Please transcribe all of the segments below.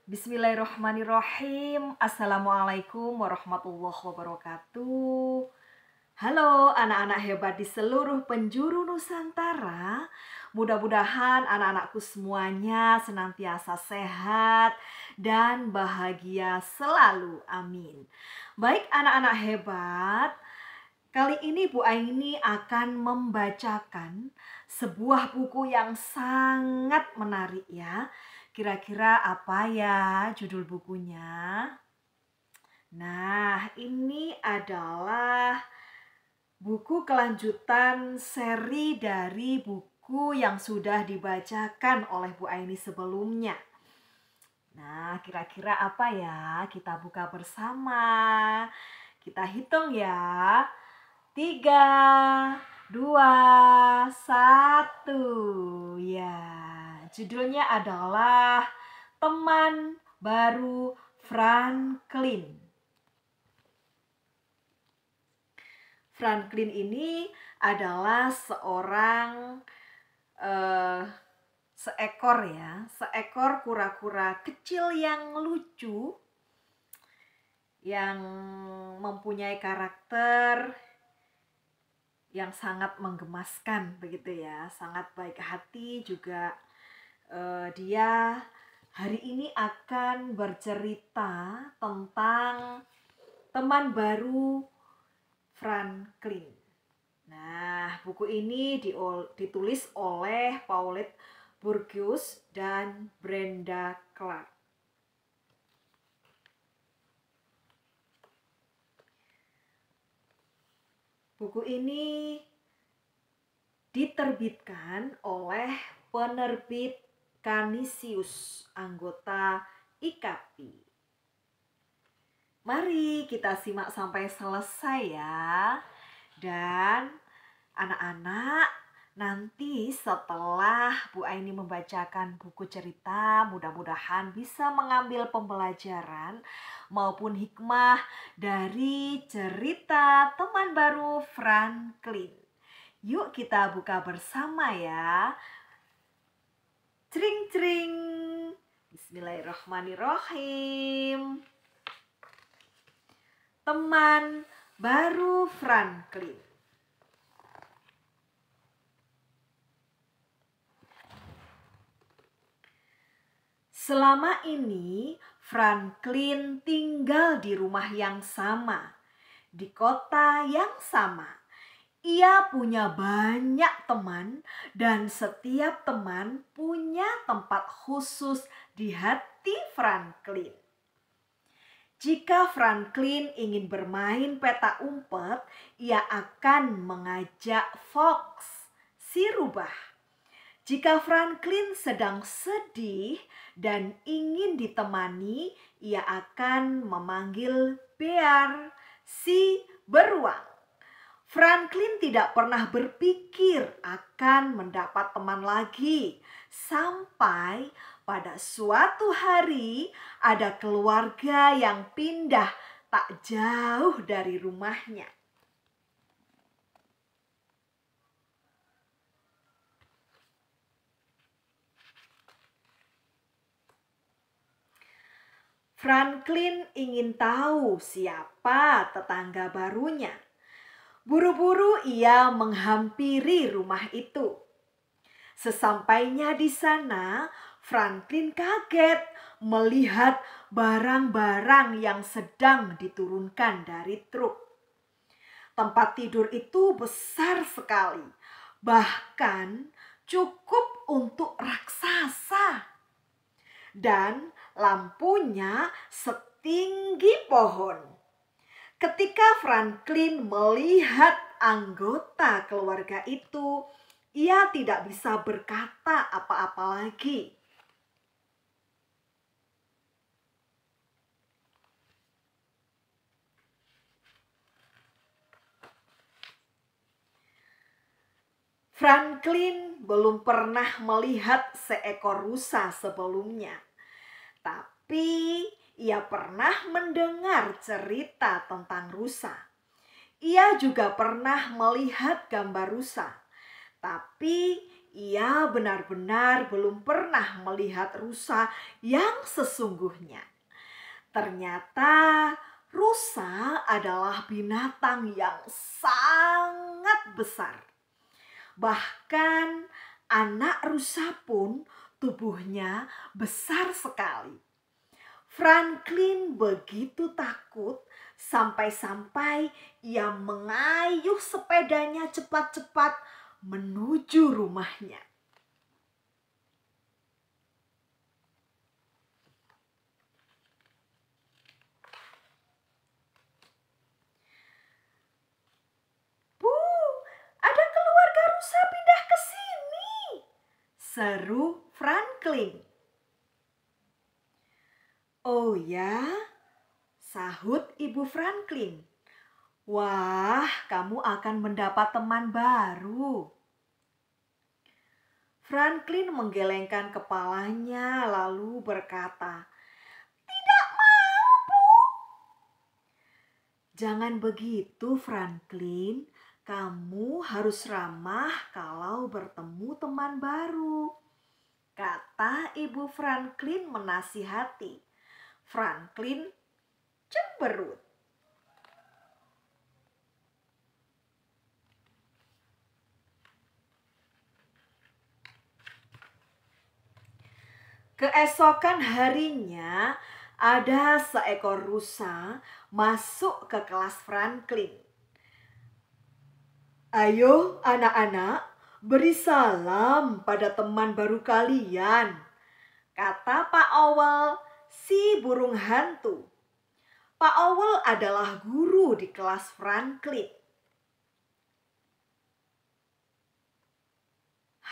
Bismillahirrahmanirrahim. Assalamualaikum warahmatullahi wabarakatuh. Halo anak-anak hebat di seluruh penjuru Nusantara. Mudah-mudahan anak-anakku semuanya senantiasa sehat dan bahagia selalu. Amin. Baik anak-anak hebat, kali ini Bu Aini akan membacakan sebuah buku yang sangat menarik ya. Kira-kira apa ya judul bukunya? Nah, ini adalah buku kelanjutan seri dari buku yang sudah dibacakan oleh Bu Aini sebelumnya. Nah, kira-kira apa ya? Kita buka bersama. Kita hitung ya. 3, 2, 1. Ya, judulnya adalah Teman Baru Franklin. Franklin ini adalah seekor kura-kura kecil yang lucu, yang mempunyai karakter yang sangat menggemaskan begitu ya, sangat baik hati juga. Dia hari ini akan bercerita tentang teman baru Franklin. Nah, buku ini ditulis oleh Paulette Burgess dan Brenda Clark. Buku ini diterbitkan oleh penerbit Canisius, anggota IKAPI. Mari kita simak sampai selesai ya. Dan anak-anak, nanti setelah Bu Aini membacakan buku cerita, mudah-mudahan bisa mengambil pembelajaran maupun hikmah dari cerita teman baru Franklin. Yuk kita buka bersama ya. Cring-cring. Bismillahirrahmanirrahim. Teman baru Franklin. Selama ini Franklin tinggal di rumah yang sama, di kota yang sama. Ia punya banyak teman dan setiap teman punya tempat khusus di hati Franklin. Jika Franklin ingin bermain peta umpet, ia akan mengajak Fox, si rubah. Jika Franklin sedang sedih dan ingin ditemani, ia akan memanggil Bear, si beruang. Franklin tidak pernah berpikir akan mendapat teman lagi, sampai pada suatu hari ada keluarga yang pindah tak jauh dari rumahnya. Franklin ingin tahu siapa tetangga barunya. Buru-buru ia menghampiri rumah itu. Sesampainya di sana, Franklin kaget melihat barang-barang yang sedang diturunkan dari truk. Tempat tidur itu besar sekali, bahkan cukup untuk raksasa. Dan lampunya setinggi pohon. Ketika Franklin melihat anggota keluarga itu, ia tidak bisa berkata apa-apa lagi. Franklin belum pernah melihat seekor rusa sebelumnya, tapi ia pernah mendengar cerita tentang rusa. Ia juga pernah melihat gambar rusa, tapi ia benar-benar belum pernah melihat rusa yang sesungguhnya. Ternyata rusa adalah binatang yang sangat besar. Bahkan anak rusa pun tubuhnya besar sekali. Franklin begitu takut sampai-sampai ia mengayuh sepedanya cepat-cepat menuju rumahnya. "Bu, ada keluarga rusa pindah ke sini," seru Franklin. "Oh ya?" sahut Ibu Franklin. "Wah, kamu akan mendapat teman baru." Franklin menggelengkan kepalanya lalu berkata, "Tidak mau, Bu." "Jangan begitu, Franklin. Kamu harus ramah kalau bertemu teman baru," kata Ibu Franklin menasihati. Franklin cemberut. Keesokan harinya, ada seekor rusa masuk ke kelas Franklin. "Ayo anak-anak, beri salam pada teman baru kalian," kata Pak Owl, si burung hantu. Pak Owl adalah guru di kelas Franklin.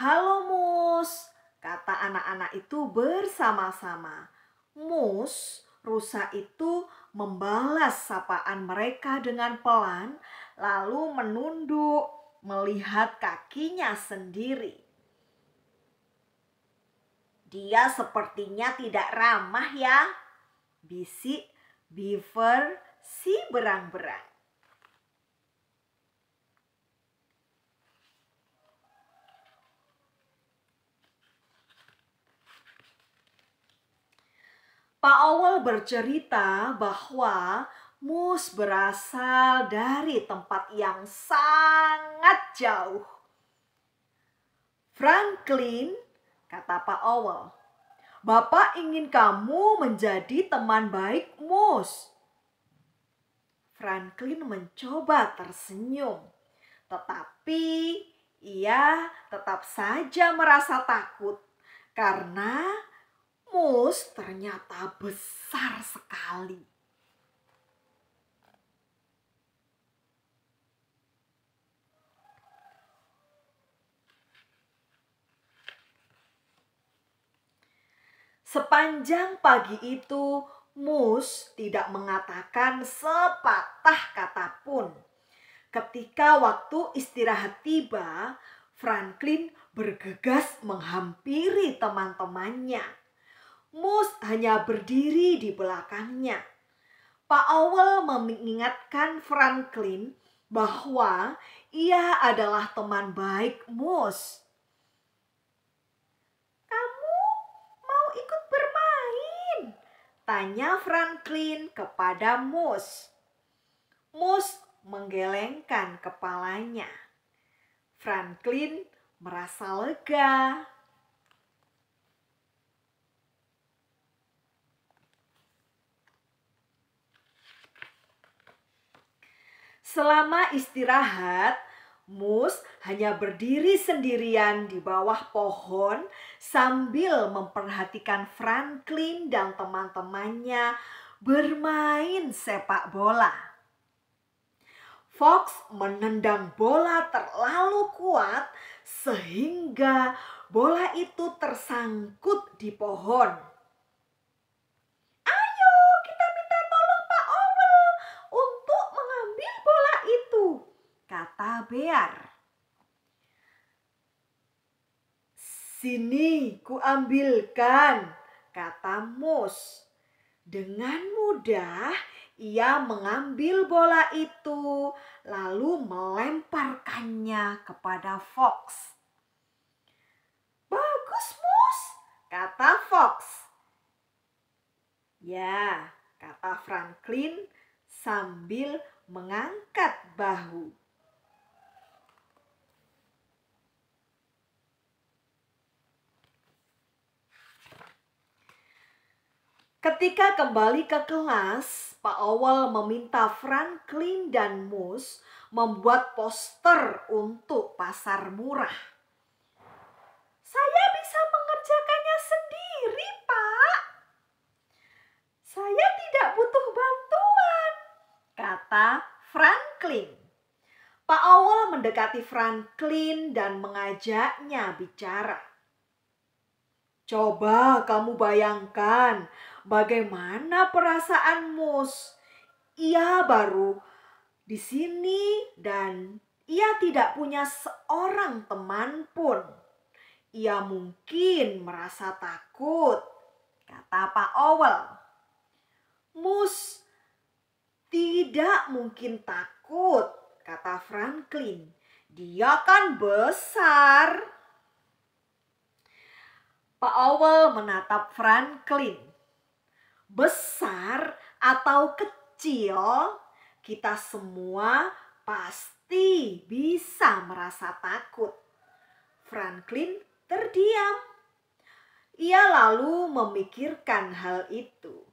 "Halo Mus," kata anak-anak itu bersama-sama. Mus, rusa itu membalas sapaan mereka dengan pelan, lalu menunduk melihat kakinya sendiri. "Dia sepertinya tidak ramah ya," bisik Beaver si berang-berang. Pak Owl bercerita bahwa Mus berasal dari tempat yang sangat jauh. "Franklin," kata Pak Owl, "Bapak ingin kamu menjadi teman baik Mus." Franklin mencoba tersenyum, tetapi ia tetap saja merasa takut karena Mus ternyata besar sekali. Sepanjang pagi itu, Mus tidak mengatakan sepatah kata pun. Ketika waktu istirahat tiba, Franklin bergegas menghampiri teman-temannya. Mus hanya berdiri di belakangnya. Pak Owl mengingatkan Franklin bahwa ia adalah teman baik Mus. "Kamu mau ikut bermain?" tanya Franklin kepada Mus. Mus menggelengkan kepalanya. Franklin merasa lega. Selama istirahat, Mus hanya berdiri sendirian di bawah pohon sambil memperhatikan Franklin dan teman-temannya bermain sepak bola. Fox menendang bola terlalu kuat sehingga bola itu tersangkut di pohon. "Ayo kita minta tolong Pak Owl untuk mengambil bola itu," kata Bear. "Sini kuambilkan," kata Mus. Dengan mudah ia mengambil bola itu lalu melemparkannya kepada Fox. Franklin sambil mengangkat bahu. Ketika kembali ke kelas, Pak Owl meminta Franklin dan Moose membuat poster untuk pasar murah. "Saya bisa mengerjakannya sendiri, Pak. Saya tidak butuh bantuan," kata Franklin. Pak Owl mendekati Franklin dan mengajaknya bicara. "Coba kamu bayangkan bagaimana perasaan Moose. Ia baru di sini dan ia tidak punya seorang teman pun. Ia mungkin merasa takut," kata Pak Owl. "Moose tidak mungkin takut," kata Franklin. "Dia kan besar." Pak Owl menatap Franklin. "Besar atau kecil, kita semua pasti bisa merasa takut." Franklin terdiam. Ia lalu memikirkan hal itu.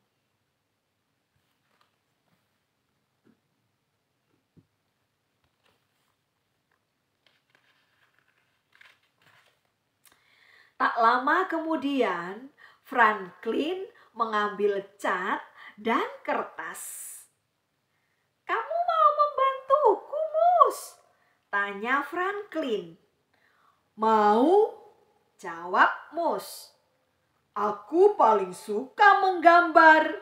Tak lama kemudian, Franklin mengambil cat dan kertas. "Kamu mau membantuku, Moose?" tanya Franklin. "Mau," jawab Moose. "Aku paling suka menggambar."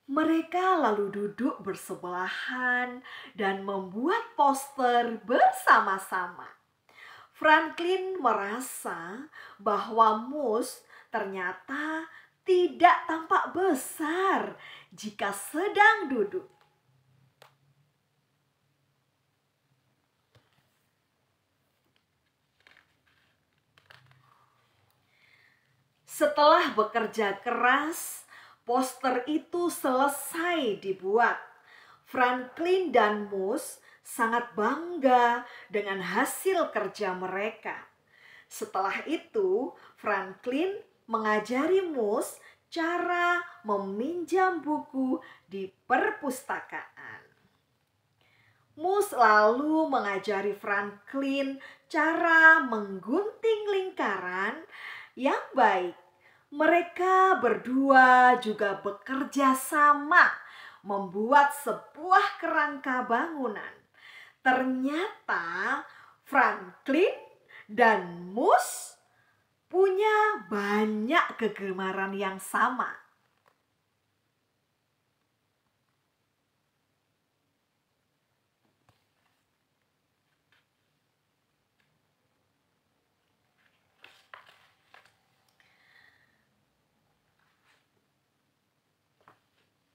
Mereka lalu duduk bersebelahan dan membuat poster bersama-sama. Franklin merasa bahwa Moose ternyata tidak tampak besar jika sedang duduk. Setelah bekerja keras, poster itu selesai dibuat. Franklin dan Moose sangat bangga dengan hasil kerja mereka. Setelah itu, Franklin mengajari Moose cara meminjam buku di perpustakaan. Moose lalu mengajari Franklin cara menggunting lingkaran yang baik. Mereka berdua juga bekerja sama membuat sebuah kerangka bangunan. Ternyata Franklin dan Moose punya banyak kegemaran yang sama.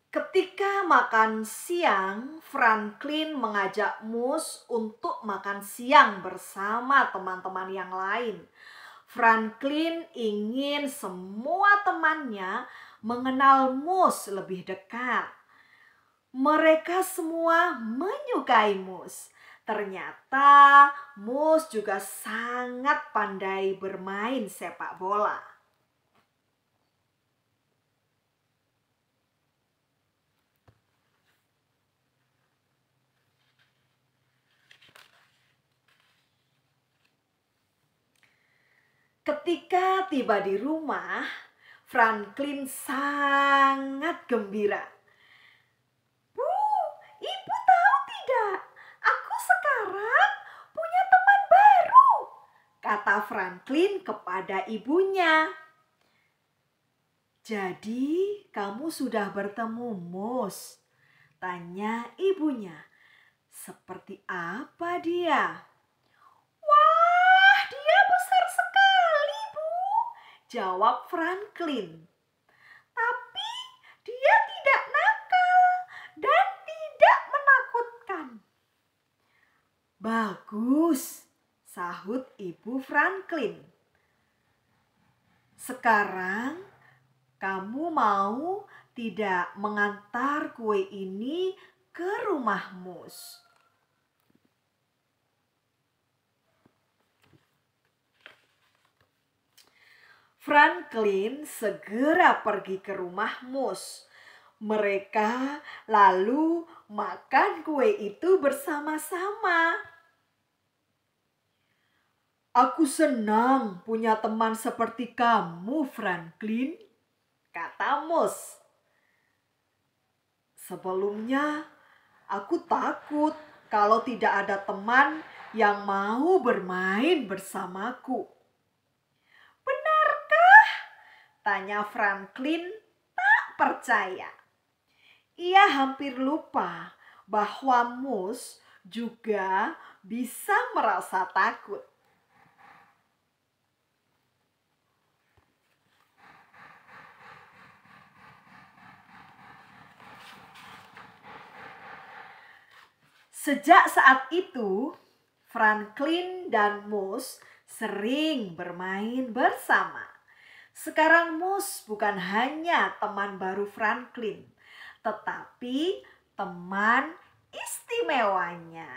Ketika makan siang, Franklin mengajak Moose untuk makan siang bersama teman-teman yang lain. Franklin ingin semua temannya mengenal Moose lebih dekat. Mereka semua menyukai Moose. Ternyata Moose juga sangat pandai bermain sepak bola. Ketika tiba di rumah, Franklin sangat gembira. "Bu, Ibu tahu tidak? Aku sekarang punya teman baru," kata Franklin kepada ibunya. "Jadi kamu sudah bertemu Moose?" tanya ibunya. "Seperti apa dia?" "Wah, dia besar sekali, Bu," jawab Franklin. "Tapi dia tidak nakal dan tidak menakutkan." "Bagus," sahut ibu Franklin. "Sekarang kamu mau tidak mengantar kue ini ke rumah Mus. Franklin segera pergi ke rumah Mus. Mereka lalu makan kue itu bersama-sama. "Aku senang punya teman seperti kamu, Franklin," kata Mus. "Sebelumnya aku takut kalau tidak ada teman yang mau bermain bersamaku." "Benarkah?" tanya Franklin tak percaya. Ia hampir lupa bahwa Mus juga bisa merasa takut. Sejak saat itu, Franklin dan Mus sering bermain bersama. Sekarang Mus bukan hanya teman baru Franklin, tetapi teman istimewanya.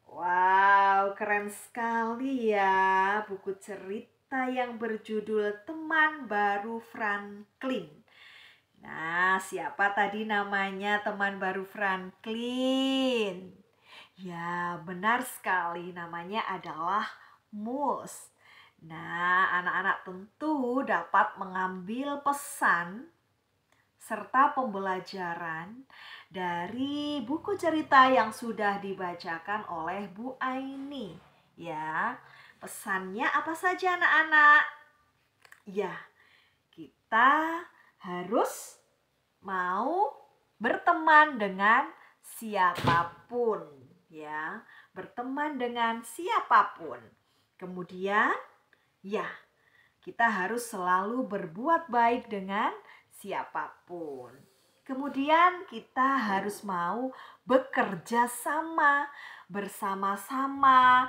Wow, keren sekali ya buku cerita yang berjudul Teman Baru Franklin. Nah, siapa tadi namanya teman baru Franklin? Ya, benar sekali, namanya adalah Mus. Nah, anak-anak tentu dapat mengambil pesan serta pembelajaran dari buku cerita yang sudah dibacakan oleh Bu Aini. Ya, pesannya apa saja anak-anak? Ya, kita harus mau berteman dengan siapapun, ya, berteman dengan siapapun. Kemudian, ya, kita harus selalu berbuat baik dengan siapapun. Kemudian kita harus mau bekerja sama, bersama-sama,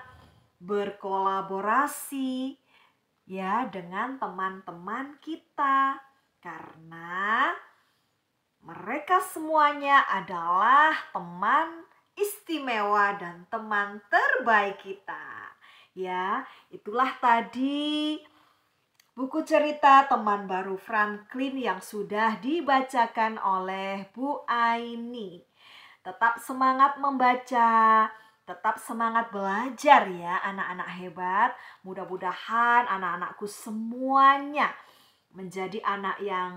berkolaborasi ya dengan teman-teman kita. Karena mereka semuanya adalah teman istimewa dan teman terbaik kita. Ya, itulah tadi buku cerita Teman Baru Franklin yang sudah dibacakan oleh Bu Aini. Tetap semangat membaca, tetap semangat belajar ya anak-anak hebat. Mudah-mudahan anak-anakku semuanya menjadi anak yang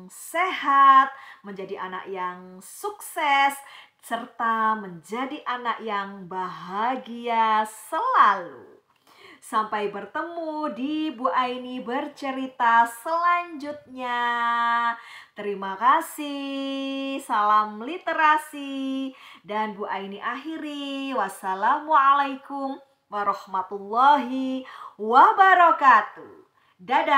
sehat, menjadi anak yang sukses, serta menjadi anak yang bahagia selalu. Sampai bertemu di Bu Aini bercerita selanjutnya. Terima kasih. Salam literasi. Dan Bu Aini akhiri. Wassalamualaikum warahmatullahi wabarakatuh. Dadah.